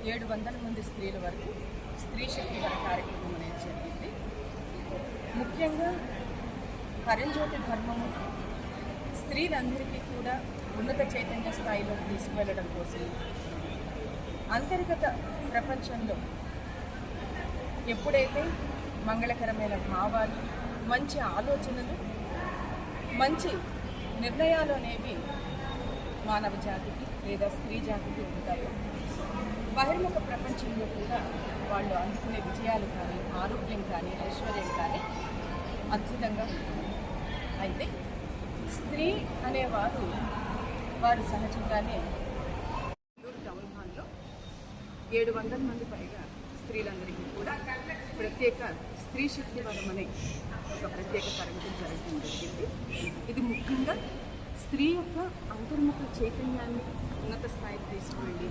700 మంది స్త్రీల వరకు స్త్రీ శక్తి కార్యక్రమం అనేది జరిగింది. ముఖ్యంగా పరంజ్యోతి ధర్మము స్త్రీలందరికీ కూడా ఉన్నత చైతన్య స్థాయిలో తీసుకువెళ్ళడం కోసం అంతర్గత ప్రపంచంలో ఎప్పుడైతే మంగళకరమైన భావాలు, మంచి ఆలోచనలు, మంచి నిర్ణయాలు అనేవి మానవ జాతికి లేదా స్త్రీ జాతికి ఉంటాయో, బహిర్ముఖ ప్రపంచంలో కూడా వాళ్ళు అందుకునే విజయాలు కానీ, ఆరోగ్యం కానీ, ఐశ్వర్యం కానీ అద్భుతంగా ఉంటుంది. అయితే స్త్రీ అనేవారు వారు సహజంగానే టౌన్ హాల్లో 700 మంది పైగా స్త్రీలందరికీ కూడా ప్రత్యేక స్త్రీ శక్తి వరం అనే ఒక ప్రత్యేక తరగతి జరగడం జరిగింది. ఇది ముఖ్యంగా స్త్రీ యొక్క అంతర్ముఖ చైతన్యాన్ని ఉన్నత స్థాయికి తీసుకువెళ్ళి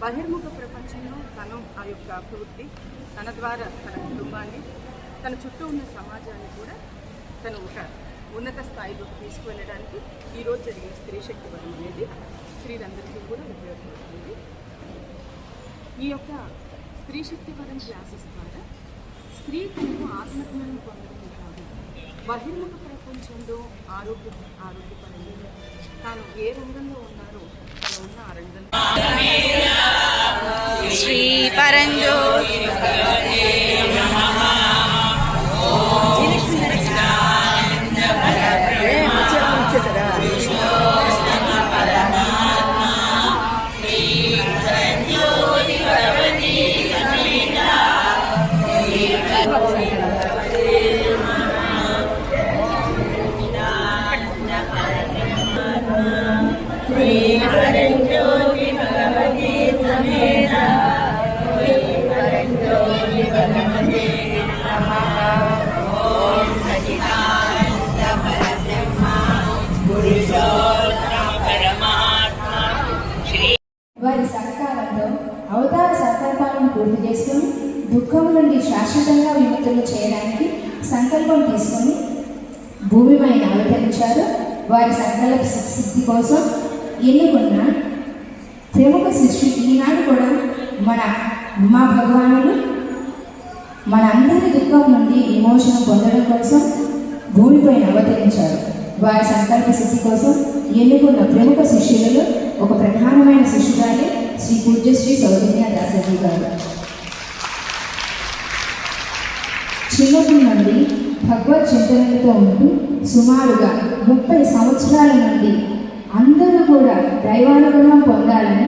బహిర్ముఖ ప్రపంచంలో తను ఆ యొక్క అభివృద్ధి, తన ద్వారా తన కుటుంబాన్ని, తన చుట్టూ ఉన్న సమాజాన్ని కూడా తను ఒక ఉన్నత స్థాయిలోకి తీసుకువెళ్ళడానికి ఈరోజు జరిగిన స్త్రీ శక్తి వరం అనేది స్త్రీలందరికీ కూడా ఉపయోగపడుతుంది. ఈ యొక్క స్త్రీ శక్తి వరం క్లాసెస్ ద్వారా స్త్రీ తనకు ఆత్మజ్ఞానం పొందడం కాదు, బహిర్ముఖ ప్రపంచంలో ఆరోగ్యపరంగా తాను ఏ రంగంలో ఉన్నారో తను ఉన్న ఆ రంగంలో శ్రీ పరంజ్యోతి వారి సహకారంతో అవతార సంకల్పాలను పూర్తి చేసుకుని దుఃఖం నుండి శాశ్వతంగా విముక్తులు చేయడానికి సంకల్పం తీసుకొని భూమిపైన అవతరించారు. వారి సంకల్ప సిద్ధి కోసం ఎన్నుకున్న ప్రముఖ శిష్యు ఈనాడు కూడా మన ఉమా భగవానుడు మనందరి దుఃఖం నుండి విమోచన పొందడం కోసం భూమిపైన అవతరించారు. వారి సంకల్ప సిద్ధి కోసం ఎన్నుకున్న ప్రముఖ శిష్యులలో ఒక ప్రధానమైన శిష్యురాలే శ్రీ పూజ్యశ్రీ సౌజన్య దాసజీ గారు. చిన్నప్పటి నుండి భగవత్ చింతనలతో ఉంటూ సుమారుగా 30 సంవత్సరాల నుండి అందరూ కూడా దైవానుగ్రహం పొందాలని